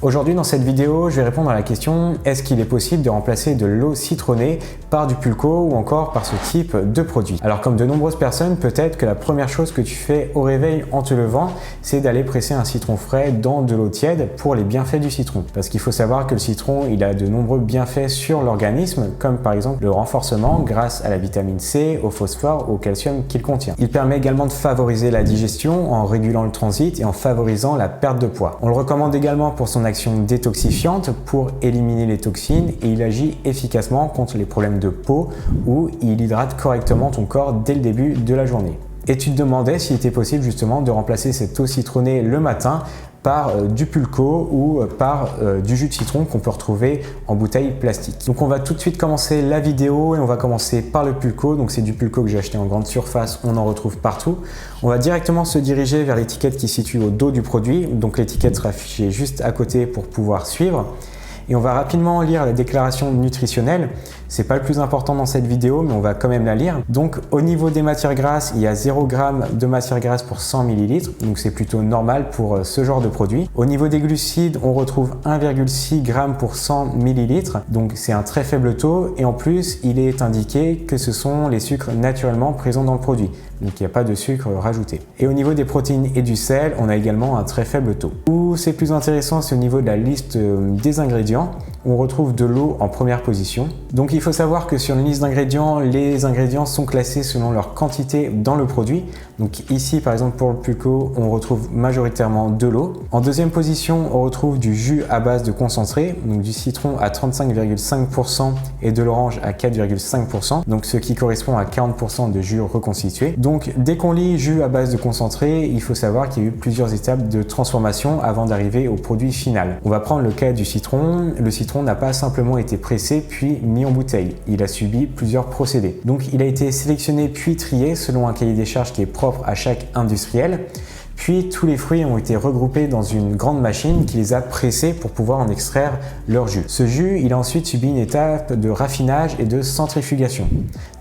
Aujourd'hui dans cette vidéo, je vais répondre à la question est-ce qu'il est possible de remplacer de l'eau citronnée par du pulco ou encore par ce type de produit. Alors comme de nombreuses personnes, peut-être que la première chose que tu fais au réveil en te levant, c'est d'aller presser un citron frais dans de l'eau tiède pour les bienfaits du citron. Parce qu'il faut savoir que le citron, il a de nombreux bienfaits sur l'organisme, comme par exemple le renforcement grâce à la vitamine C, au phosphore, au calcium qu'il contient. Il permet également de favoriser la digestion en régulant le transit et en favorisant la perte de poids. On le recommande également pour son action détoxifiante pour éliminer les toxines et il agit efficacement contre les problèmes de peau où il hydrate correctement ton corps dès le début de la journée. Et tu te demandais s'il était possible justement de remplacer cette eau citronnée le matin par du pulco ou par du jus de citron qu'on peut retrouver en bouteille plastique. Donc on va tout de suite commencer la vidéo et on va commencer par le pulco. Donc c'est du pulco que j'ai acheté en grande surface, on en retrouve partout. On va directement se diriger vers l'étiquette qui se situe au dos du produit. Donc l'étiquette sera affichée juste à côté pour pouvoir suivre. Et on va rapidement lire la déclaration nutritionnelle. C'est pas le plus important dans cette vidéo, mais on va quand même la lire. Donc, au niveau des matières grasses, il y a 0 g de matières grasses pour 100 ml. Donc, c'est plutôt normal pour ce genre de produit. Au niveau des glucides, on retrouve 1,6 g pour 100 ml. Donc, c'est un très faible taux. Et en plus, il est indiqué que ce sont les sucres naturellement présents dans le produit. Donc, il n'y a pas de sucre rajouté. Et au niveau des protéines et du sel, on a également un très faible taux. Où c'est plus intéressant, c'est au niveau de la liste des ingrédients. On retrouve de l'eau en première position. Donc il faut savoir que sur une liste d'ingrédients, les ingrédients sont classés selon leur quantité dans le produit. Donc ici par exemple pour le pulco, on retrouve majoritairement de l'eau. En deuxième position, on retrouve du jus à base de concentré, donc du citron à 35,5% et de l'orange à 4,5%, donc ce qui correspond à 40% de jus reconstitué. Donc dès qu'on lit jus à base de concentré, il faut savoir qu'il y a eu plusieurs étapes de transformation avant d'arriver au produit final. On va prendre le cas du citron. Le citron n'a pas simplement été pressé puis mis en bouteille. Il a subi plusieurs procédés. Donc il a été sélectionné puis trié selon un cahier des charges qui est propre à chaque industriel. Puis tous les fruits ont été regroupés dans une grande machine qui les a pressés pour pouvoir en extraire leur jus. Ce jus, il a ensuite subi une étape de raffinage et de centrifugation.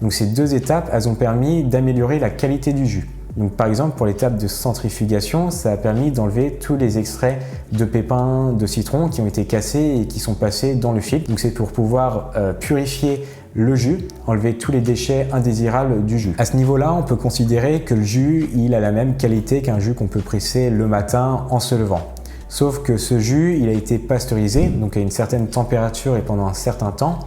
Donc ces deux étapes, elles ont permis d'améliorer la qualité du jus. Donc par exemple pour l'étape de centrifugation, ça a permis d'enlever tous les extraits de pépins de citron qui ont été cassés et qui sont passés dans le filtre. Donc c'est pour pouvoir purifier le jus, enlever tous les déchets indésirables du jus. À ce niveau-là, on peut considérer que le jus, il a la même qualité qu'un jus qu'on peut presser le matin en se levant. Sauf que ce jus, il a été pasteurisé, donc à une certaine température et pendant un certain temps.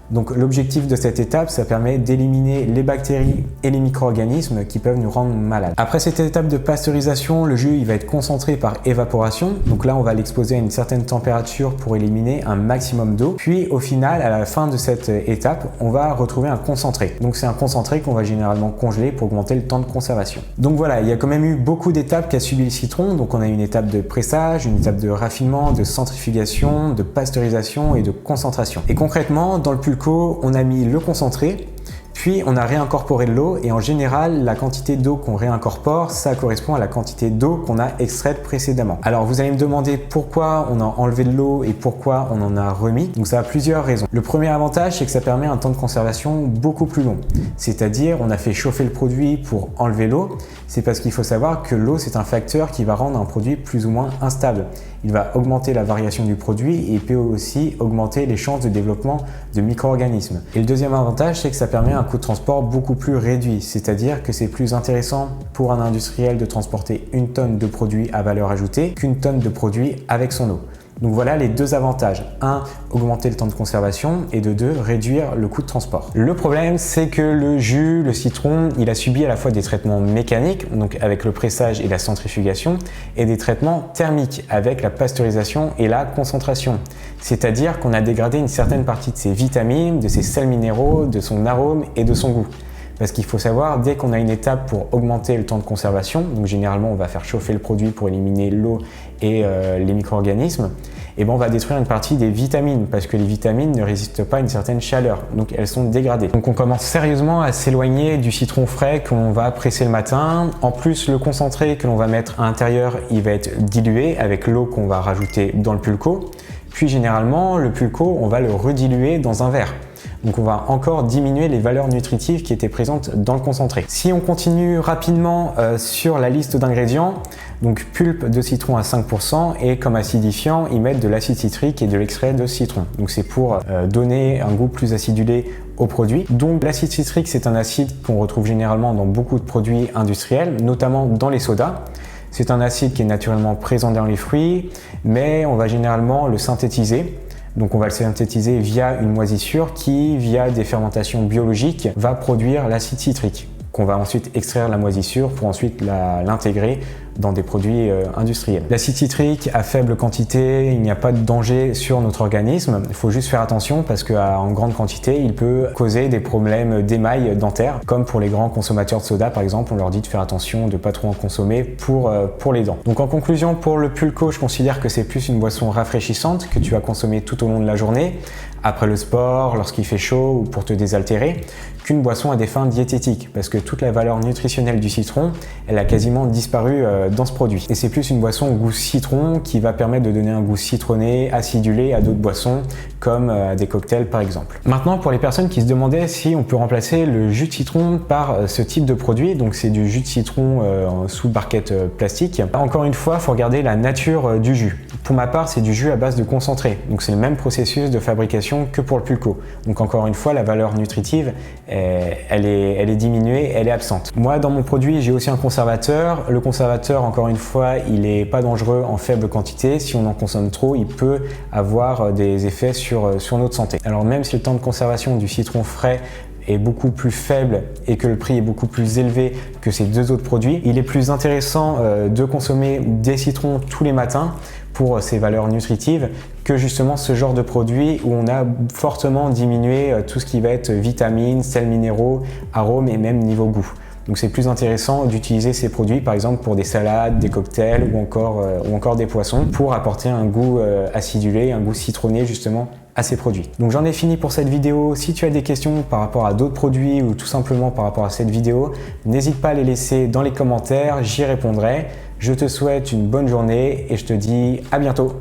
Donc l'objectif de cette étape, ça permet d'éliminer les bactéries et les micro-organismes qui peuvent nous rendre malades. Après cette étape de pasteurisation, le jus il va être concentré par évaporation. Donc là, on va l'exposer à une certaine température pour éliminer un maximum d'eau. Puis au final, à la fin de cette étape, on va retrouver un concentré. Donc c'est un concentré qu'on va généralement congeler pour augmenter le temps de conservation. Donc voilà, il y a quand même eu beaucoup d'étapes qu'a subi le citron. Donc on a une étape de pressage, une étape de raffinement, de centrifugation, de pasteurisation et de concentration. Et concrètement, dans le pulco, on a mis le concentré, puis on a réincorporé de l'eau et en général, la quantité d'eau qu'on réincorpore, ça correspond à la quantité d'eau qu'on a extraite précédemment. Alors vous allez me demander pourquoi on a enlevé de l'eau et pourquoi on en a remis. Donc ça a plusieurs raisons. Le premier avantage, c'est que ça permet un temps de conservation beaucoup plus long. C'est-à-dire, on a fait chauffer le produit pour enlever l'eau. C'est parce qu'il faut savoir que l'eau, c'est un facteur qui va rendre un produit plus ou moins instable. Il va augmenter la variation du produit et peut aussi augmenter les chances de développement de micro-organismes. Et le deuxième avantage, c'est que ça permet un coût de transport beaucoup plus réduit, c'est-à-dire que c'est plus intéressant pour un industriel de transporter une tonne de produits à valeur ajoutée qu'une tonne de produits avec son eau. Donc voilà les deux avantages. 1, augmenter le temps de conservation et de 2, réduire le coût de transport. Le problème, c'est que le jus, le citron, il a subi à la fois des traitements mécaniques, donc avec le pressage et la centrifugation, et des traitements thermiques avec la pasteurisation et la concentration. C'est-à-dire qu'on a dégradé une certaine partie de ses vitamines, de ses sels minéraux, de son arôme et de son goût. Parce qu'il faut savoir, dès qu'on a une étape pour augmenter le temps de conservation, donc généralement on va faire chauffer le produit pour éliminer l'eau et les micro-organismes, et ben on va détruire une partie des vitamines parce que les vitamines ne résistent pas à une certaine chaleur, donc elles sont dégradées. Donc on commence sérieusement à s'éloigner du citron frais qu'on va presser le matin. En plus, le concentré que l'on va mettre à l'intérieur, il va être dilué avec l'eau qu'on va rajouter dans le pulco. Puis généralement, le pulco, on va le rediluer dans un verre. Donc on va encore diminuer les valeurs nutritives qui étaient présentes dans le concentré. Si on continue rapidement sur la liste d'ingrédients, donc pulpe de citron à 5% et comme acidifiant, ils mettent de l'acide citrique et de l'extrait de citron. Donc c'est pour donner un goût plus acidulé au produit. Donc l'acide citrique, c'est un acide qu'on retrouve généralement dans beaucoup de produits industriels, notamment dans les sodas. C'est un acide qui est naturellement présent dans les fruits, mais on va généralement le synthétiser. Donc on va le synthétiser via une moisissure qui, via des fermentations biologiques, va produire l'acide citrique, qu'on va ensuite extraire la moisissure pour ensuite l'intégrer dans des produits industriels. L'acide citrique à faible quantité, il n'y a pas de danger sur notre organisme. Il faut juste faire attention parce qu'en grande quantité, il peut causer des problèmes d'émail dentaire, comme pour les grands consommateurs de soda par exemple, on leur dit de faire attention de ne pas trop en consommer pour les dents. Donc en conclusion, pour le Pulco, je considère que c'est plus une boisson rafraîchissante que tu vas consommer tout au long de la journée, après le sport, lorsqu'il fait chaud ou pour te désaltérer, qu'une boisson à des fins diététiques, parce que toute la valeur nutritionnelle du citron, elle a quasiment disparu dans ce produit. Et c'est plus une boisson au goût citron qui va permettre de donner un goût citronné, acidulé à d'autres boissons, comme des cocktails par exemple. Maintenant, pour les personnes qui se demandaient si on peut remplacer le jus de citron par ce type de produit, donc c'est du jus de citron sous barquette plastique. Encore une fois, il faut regarder la nature du jus. Pour ma part, c'est du jus à base de concentré, donc c'est le même processus de fabrication que pour le Pulco. Donc encore une fois, la valeur nutritive, elle est diminuée, elle est absente. Moi, dans mon produit, j'ai aussi un conservateur. Le conservateur, encore une fois, il n'est pas dangereux en faible quantité. Si on en consomme trop, il peut avoir des effets sur notre santé. Alors même si le temps de conservation du citron frais est beaucoup plus faible et que le prix est beaucoup plus élevé que ces deux autres produits, il est plus intéressant de consommer des citrons tous les matins pour ses valeurs nutritives que justement ce genre de produit où on a fortement diminué tout ce qui va être vitamines, sels minéraux, arômes et même niveau goût. Donc c'est plus intéressant d'utiliser ces produits par exemple pour des salades, des cocktails ou encore des poissons pour apporter un goût acidulé, un goût citronné justement à ces produits. Donc j'en ai fini pour cette vidéo. Si tu as des questions par rapport à d'autres produits ou tout simplement par rapport à cette vidéo, n'hésite pas à les laisser dans les commentaires, j'y répondrai. Je te souhaite une bonne journée et je te dis à bientôt.